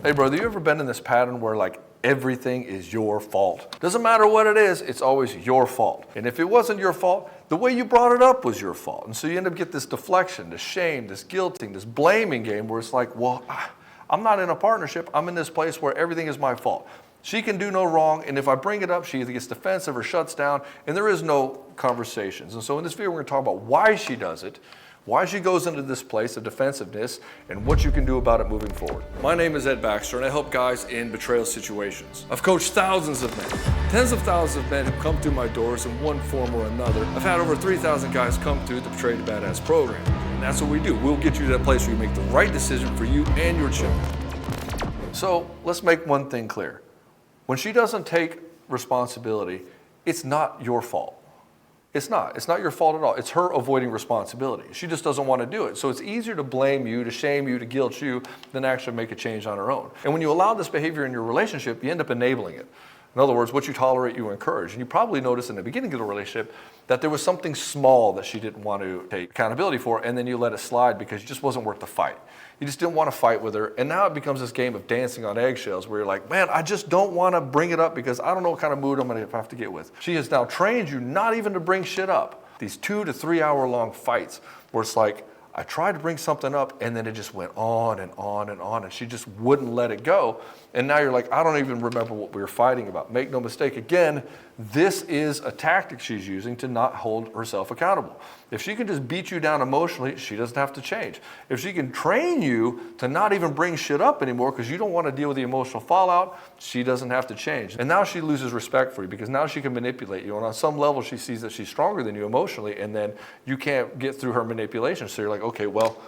Hey brother, you ever been in this pattern where like everything is your fault? Doesn't matter what it is, it's always your fault. And if it wasn't your fault, the way you brought it up was your fault. And so you end up getting this deflection, this shame, this guilting, this blaming game where it's like, well, I'm not in a partnership. I'm in this place where everything is my fault. She can do no wrong, and if I bring it up, she either gets defensive or shuts down, and there is no conversations. And so in this video, we're going to talk about why she does it, why she goes into this place of defensiveness, and what you can do about it moving forward. My name is Baxter, and I help guys in betrayal situations. I've coached thousands of men, tens of thousands of men who come through my doors in one form or another. I've had over 3,000 guys come through the Betrayed to Badass program, and that's what we do. We'll get you to that place where you make the right decision for you and your children. So let's make one thing clear. When she doesn't take responsibility, it's not your fault. It's not your fault at all. It's her avoiding responsibility. She just doesn't want to do it. So it's easier to blame you, to shame you, to guilt you, than actually make a change on her own. And when you allow this behavior in your relationship, you end up enabling it. In other words, what you tolerate, you encourage. And you probably noticed in the beginning of the relationship that there was something small that she didn't want to take accountability for, and then you let it slide because it just wasn't worth the fight. You just didn't want to fight with her. And now it becomes this game of dancing on eggshells where you're like, man, I just don't want to bring it up because I don't know what kind of mood I'm going to have to get with. She has now trained you not even to bring shit up. These 2 to 3 hour long fights where it's like, I tried to bring something up and then it just went on and on and on and she just wouldn't let it go. And now you're like, I don't even remember what we were fighting about. Make no mistake, again, this is a tactic she's using to not hold herself accountable. If she can just beat you down emotionally, she doesn't have to change. If she can train you to not even bring shit up anymore because you don't want to deal with the emotional fallout, she doesn't have to change. And now she loses respect for you because now she can manipulate you. And on some level, she sees that she's stronger than you emotionally, and then you can't get through her manipulation. So you're like, okay, well,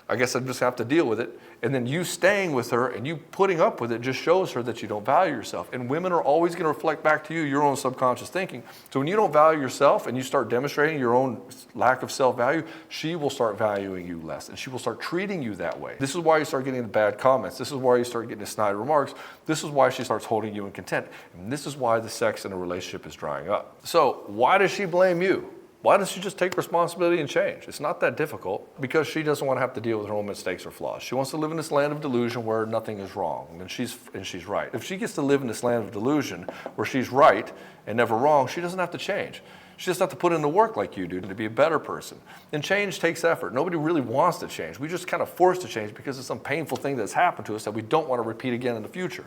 I guess I just have to deal with it. And then you staying with her and you putting up with it just shows her that you don't value yourself. And women are always going to reflect back to you your own subconscious thinking. So when you don't value yourself and you start demonstrating your own lack of self-value, she will start valuing you less and she will start treating you that way. This is why you start getting the bad comments. This is why you start getting the snide remarks. This is why she starts holding you in contempt. And this is why the sex in a relationship is drying up. So why does she blame you? Why doesn't she just take responsibility and change? It's not that difficult because she doesn't want to have to deal with her own mistakes or flaws. She wants to live in this land of delusion where nothing is wrong and she's right. If she gets to live in this land of delusion where she's right and never wrong, she doesn't have to change. She just has to put in the work like you do to be a better person. And change takes effort. Nobody really wants to change. We just kind of forced to change because it's some painful thing that's happened to us that we don't want to repeat again in the future.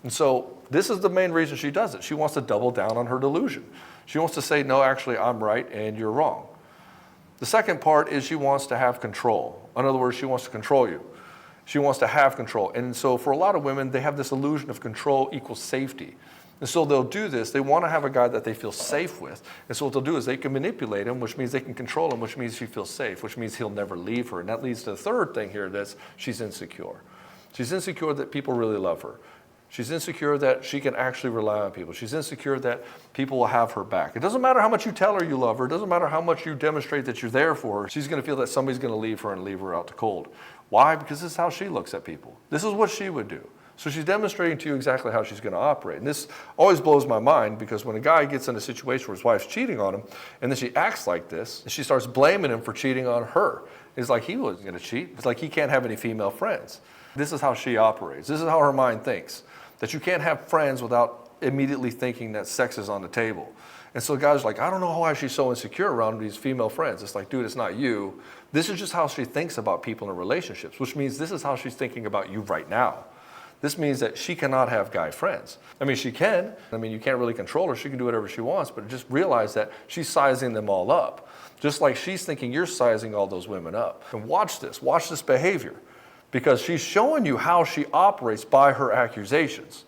And so this is the main reason she does it. She wants to double down on her delusion. She wants to say, no, actually, I'm right and you're wrong. The second part is she wants to have control. In other words, she wants to control you. She wants to have control. And so for a lot of women, they have this illusion of control equals safety. And so they'll do this. They want to have a guy that they feel safe with. And so what they'll do is they can manipulate him, which means they can control him, which means she feels safe, which means he'll never leave her. And that leads to the third thing here, that's she's insecure. She's insecure that people really love her. She's insecure that she can actually rely on people. She's insecure that people will have her back. It doesn't matter how much you tell her you love her. It doesn't matter how much you demonstrate that you're there for her. She's going to feel that somebody's going to leave her and leave her out to cold. Why? Because this is how she looks at people. This is what she would do. So she's demonstrating to you exactly how she's going to operate. And this always blows my mind because when a guy gets in a situation where his wife's cheating on him and then she acts like this and she starts blaming him for cheating on her. It's like he wasn't going to cheat. It's like he can't have any female friends. This is how she operates. This is how her mind thinks. That you can't have friends without immediately thinking that sex is on the table. And so the guy's like, I don't know why she's so insecure around these female friends. It's like, dude, it's not you. This is just how she thinks about people in relationships, which means this is how she's thinking about you right now. This means that she cannot have guy friends. I mean, she can. I mean, you can't really control her. She can do whatever she wants, but just realize that she's sizing them all up. Just like she's thinking you're sizing all those women up. And watch this behavior. Because she's showing you how she operates by her accusations.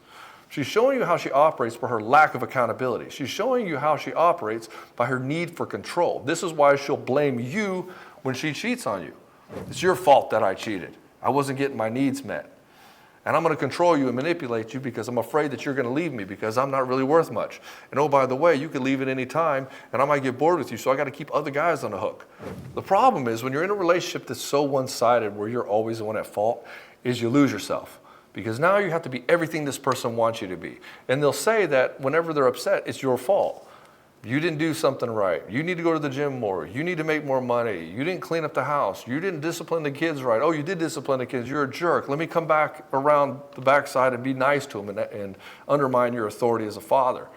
She's showing you how she operates by her lack of accountability. She's showing you how she operates by her need for control. This is why she'll blame you when she cheats on you. It's your fault that I cheated. I wasn't getting my needs met. And I'm going to control you and manipulate you because I'm afraid that you're going to leave me because I'm not really worth much. And oh, by the way, you could leave at any time and I might get bored with you, so I got to keep other guys on the hook. The problem is when you're in a relationship that's so one-sided where you're always the one at fault, is you lose yourself. Because now you have to be everything this person wants you to be. And they'll say that whenever they're upset, it's your fault. You didn't do something right. You need to go to the gym more. You need to make more money. You didn't clean up the house. You didn't discipline the kids right. Oh, you did discipline the kids. You're a jerk. Let me come back around the backside and be nice to them and undermine your authority as a father.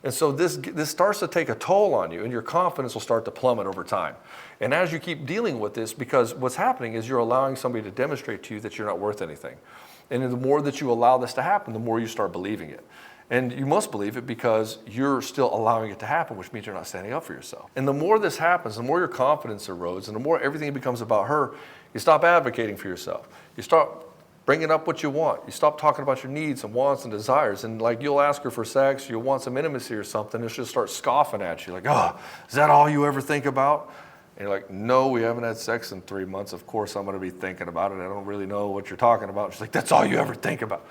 And so this starts to take a toll on you, and your confidence will start to plummet over time. And as you keep dealing with this, because what's happening is you're allowing somebody to demonstrate to you that you're not worth anything. And the more that you allow this to happen, the more you start believing it. And you must believe it because you're still allowing it to happen, which means you're not standing up for yourself. And the more this happens, the more your confidence erodes, and the more everything becomes about her, you stop advocating for yourself. You start bringing up what you want. You stop talking about your needs and wants and desires. And like you'll ask her for sex, you'll want some intimacy or something, and she'll start scoffing at you like, oh, is that all you ever think about? And you're like, no, we haven't had sex in 3 months. Of course I'm going to be thinking about it. I don't really know what you're talking about. She's like, that's all you ever think about.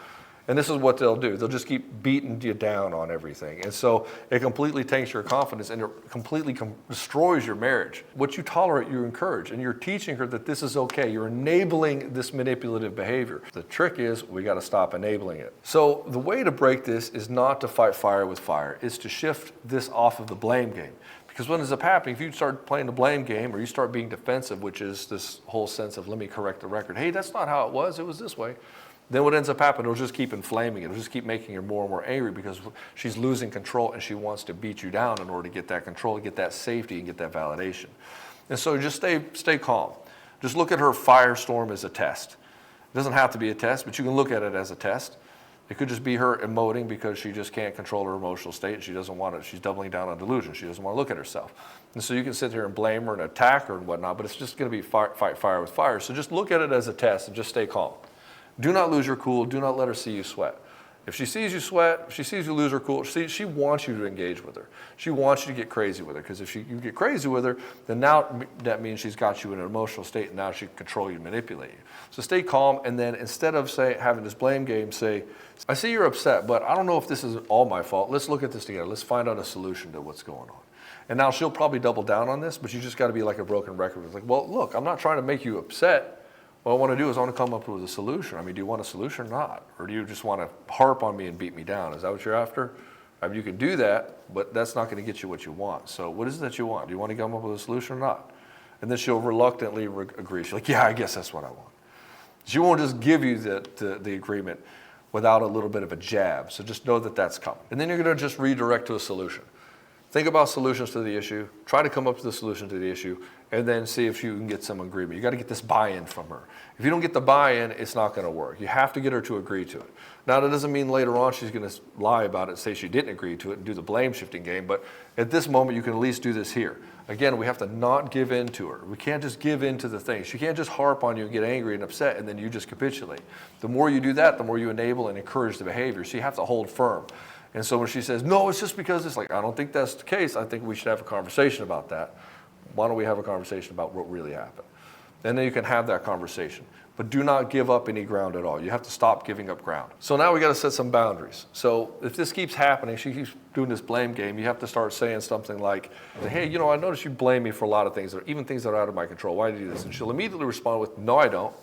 And this is what they'll do. They'll just keep beating you down on everything. And so it completely tanks your confidence and it completely destroys your marriage. What you tolerate, you encourage. And you're teaching her that this is okay. You're enabling this manipulative behavior. The trick is we got to stop enabling it. So the way to break this is not to fight fire with fire. It's to shift this off of the blame game. Because what ends up happening, if you start playing the blame game or you start being defensive, which is this whole sense of let me correct the record. Hey, that's not how it was this way. Then what ends up happening, it'll just keep inflaming it. It'll just keep making her more and more angry because she's losing control and she wants to beat you down in order to get that control, get that safety, and get that validation. And so just stay calm. Just look at her firestorm as a test. It doesn't have to be a test, but you can look at it as a test. It could just be her emoting because she just can't control her emotional state and she doesn't want it. She's doubling down on delusion. She doesn't want to look at herself. And so you can sit here and blame her and attack her and whatnot, but it's just going to be fight fire with fire. So just look at it as a test and just stay calm. Do not lose your cool. Do not let her see you sweat. If she sees you sweat, if she sees you lose her cool, she wants you to engage with her. She wants you to get crazy with her because if you get crazy with her, then now that means she's got you in an emotional state and now she can control you and manipulate you. So stay calm and then instead of having this blame game, say, I see you're upset, but I don't know if this is all my fault. Let's look at this together. Let's find out a solution to what's going on. And now she'll probably double down on this, but you just got to be like a broken record. It's like, well, look, I'm not trying to make you upset. What I want to do is I want to come up with a solution. I mean, do you want a solution or not? Or do you just want to harp on me and beat me down? Is that what you're after? I mean, you can do that, but that's not going to get you what you want. So what is it that you want? Do you want to come up with a solution or not? And then she'll reluctantly agree. She's like, yeah, I guess that's what I want. She won't just give you the agreement without a little bit of a jab. So just know that that's coming. And then you're going to just redirect to a solution. Think about solutions to the issue, try to come up with a solution to the issue, and then see if you can get some agreement. You got to get this buy-in from her. If you don't get the buy-in, it's not going to work. You have to get her to agree to it. Now, that doesn't mean later on she's going to lie about it, say she didn't agree to it, and do the blame-shifting game, but at this moment, you can at least do this here. Again, we have to not give in to her. We can't just give in to the things. She can't just harp on you and get angry and upset, and then you just capitulate. The more you do that, the more you enable and encourage the behavior. So you have to hold firm. And so when she says, no, it's just because it's like, I don't think that's the case. I think we should have a conversation about that. Why don't we have a conversation about what really happened? And then you can have that conversation. But do not give up any ground at all. You have to stop giving up ground. So now we got to set some boundaries. So if this keeps happening, she keeps doing this blame game, you have to start saying something like, hey, you know, I noticed you blame me for a lot of things, even things that are out of my control. Why do you do this? And she'll immediately respond with, no, I don't.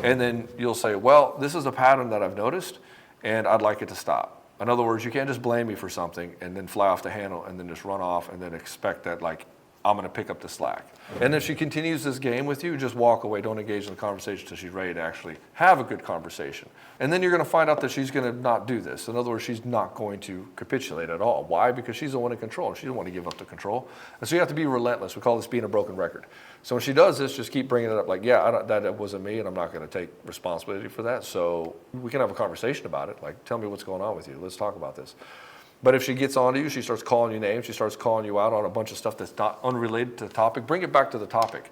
And then you'll say, well, this is a pattern that I've noticed, and I'd like it to stop. In other words, you can't just blame me for something and then fly off the handle and then just run off and then expect that, like, I'm going to pick up the slack. And if she continues this game with you, just walk away. Don't engage in the conversation until she's ready to actually have a good conversation. And then you're going to find out that she's going to not do this. In other words, she's not going to capitulate at all. Why? Because she's the one in control. She doesn't want to give up the control. And so you have to be relentless. We call this being a broken record. So when she does this, just keep bringing it up like, yeah, that wasn't me, and I'm not going to take responsibility for that. So we can have a conversation about it. Like, tell me what's going on with you. Let's talk about this. But if she gets onto you, she starts calling you names, she starts calling you out on a bunch of stuff that's not unrelated to the topic, bring it back to the topic.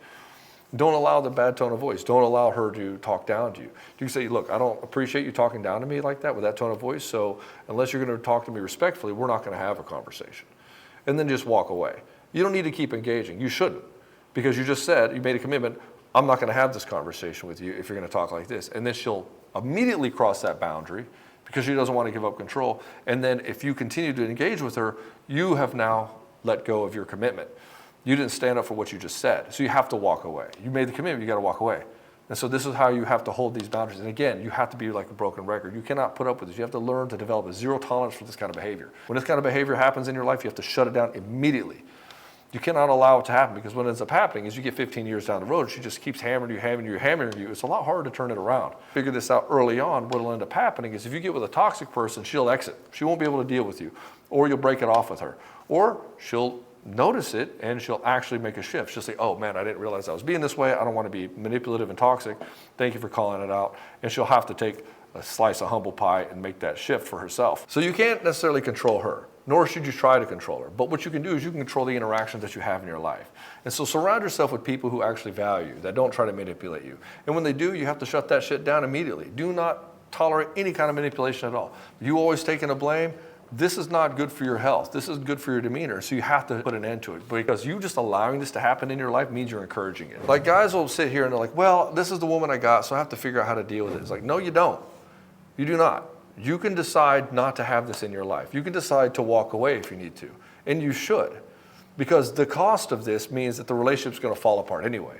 Don't allow the bad tone of voice. Don't allow her to talk down to you. You can say, look, I don't appreciate you talking down to me like that with that tone of voice, so unless you're going to talk to me respectfully, we're not going to have a conversation. And then just walk away. You don't need to keep engaging. You shouldn't, because you just said, you made a commitment, I'm not going to have this conversation with you if you're going to talk like this. And then she'll immediately cross that boundary, because she doesn't want to give up control. And then if you continue to engage with her, you have now let go of your commitment. You didn't stand up for what you just said, so you have to walk away. You made the commitment, you got to walk away. And so this is how you have to hold these boundaries. And again, you have to be like a broken record. You cannot put up with this. You have to learn to develop a zero tolerance for this kind of behavior. When this kind of behavior happens in your life, you have to shut it down immediately. You cannot allow it to happen, because what ends up happening is you get 15 years down the road, she just keeps hammering you. It's a lot harder to turn it around. Figure this out early on. What will end up happening is if you get with a toxic person, she'll exit. She won't be able to deal with you, or you'll break it off with her, or she'll notice it and she'll actually make a shift. She'll say, oh man, I didn't realize I was being this way. I don't want to be manipulative and toxic. Thank you for calling it out. And she'll have to take a slice of humble pie and make that shift for herself. So you can't necessarily control her, nor should you try to control her. But what you can do is you can control the interactions that you have in your life. And so surround yourself with people who actually value you, that don't try to manipulate you. And when they do, you have to shut that shit down immediately. Do not tolerate any kind of manipulation at all. You always taking the blame. This is not good for your health. This is good for your demeanor. So you have to put an end to it, because you just allowing this to happen in your life means you're encouraging it. Like, guys will sit here and they're like, well, this is the woman I got, so I have to figure out how to deal with it. It's like, no, you don't. You do not. You can decide not to have this in your life. You can decide to walk away if you need to, and you should, because the cost of this means that the relationship's going to fall apart anyway.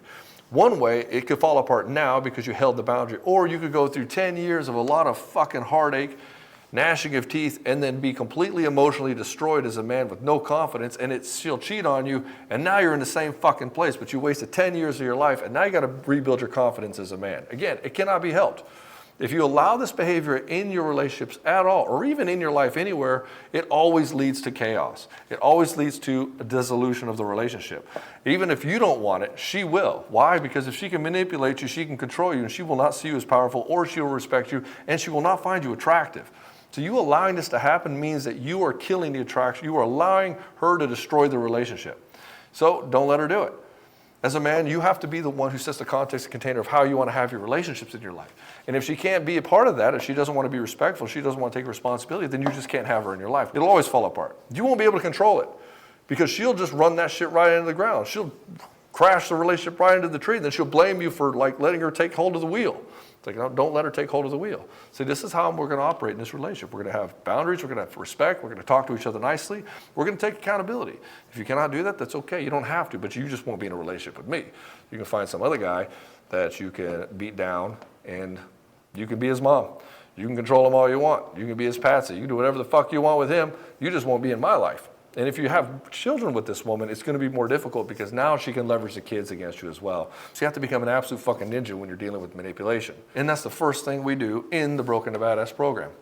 One way, it could fall apart now because you held the boundary, or you could go through 10 years of a lot of fucking heartache, gnashing of teeth, and then be completely emotionally destroyed as a man with no confidence, and she'll cheat on you, and now you're in the same fucking place, but you wasted 10 years of your life, and now you got to rebuild your confidence as a man. Again, it cannot be helped. If you allow this behavior in your relationships at all, or even in your life anywhere, it always leads to chaos. It always leads to a dissolution of the relationship. Even if you don't want it, she will. Why? Because if she can manipulate you, she can control you, and she will not see you as powerful, or she will respect you, and she will not find you attractive. So you allowing this to happen means that you are killing the attraction. You are allowing her to destroy the relationship. So don't let her do it. As a man, you have to be the one who sets the context and container of how you want to have your relationships in your life. And if she can't be a part of that, if she doesn't want to be respectful, she doesn't want to take responsibility, then you just can't have her in your life. It'll always fall apart. You won't be able to control it, because she'll just run that shit right into the ground. She'll crash the relationship right into the tree, and then she'll blame you for like letting her take hold of the wheel. It's like, no, don't let her take hold of the wheel. So this is how we're going to operate in this relationship. We're going to have boundaries. We're going to have respect. We're going to talk to each other nicely. We're going to take accountability. If you cannot do that, that's okay. You don't have to, but you just won't be in a relationship with me. You can find some other guy that you can beat down, and you can be his mom. You can control him all you want. You can be his patsy. You can do whatever the fuck you want with him. You just won't be in my life. And if you have children with this woman, it's going to be more difficult, because now she can leverage the kids against you as well. So you have to become an absolute fucking ninja when you're dealing with manipulation. And that's the first thing we do in the Broken to Badass program.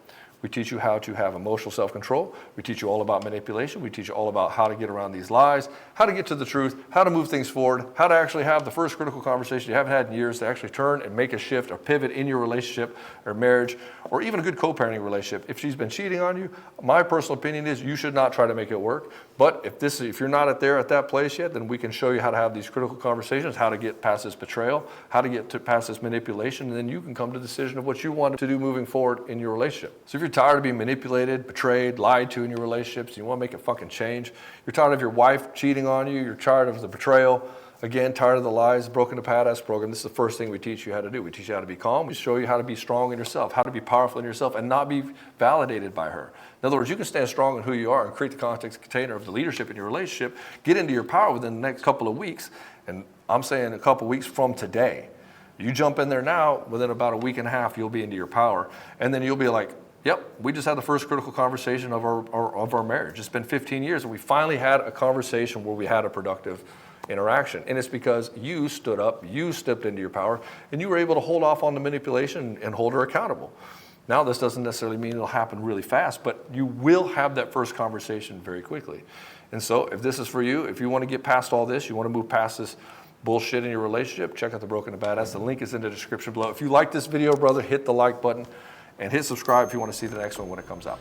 We teach you how to have emotional self-control. We teach you all about manipulation. We teach you all about how to get around these lies, how to get to the truth, how to move things forward, how to actually have the first critical conversation you haven't had in years to actually turn and make a shift or pivot in your relationship or marriage, or even a good co-parenting relationship. If she's been cheating on you, my personal opinion is you should not try to make it work. But if you're not at that place yet, then we can show you how to have these critical conversations, how to get past this betrayal, how to get past this manipulation, and then you can come to the decision of what you want to do moving forward in your relationship. So if you're tired of being manipulated, betrayed, lied to in your relationships, you want to make it fucking change, you're tired of your wife cheating on you, you're tired of the betrayal, again, tired of the lies, Broken to Badass program, this is the first thing we teach you how to do. We teach you how to be calm. We show you how to be strong in yourself, how to be powerful in yourself, and not be validated by her. In other words, you can stand strong in who you are and create the context container of the leadership in your relationship, get into your power within the next couple of weeks, and I'm saying a couple of weeks from today. You jump in there now, within about a week and a half, you'll be into your power, and then you'll be like, yep, we just had the first critical conversation of our marriage. It's been 15 years, and we finally had a conversation where we had a productive interaction. And it's because you stood up, you stepped into your power, and you were able to hold off on the manipulation and hold her accountable. Now, this doesn't necessarily mean it'll happen really fast, but you will have that first conversation very quickly. And so if this is for you, if you want to get past all this, you want to move past this bullshit in your relationship, check out the Broken to Badass. The link is in the description below. If you like this video, brother, hit the like button and hit subscribe if you want to see the next one when it comes out.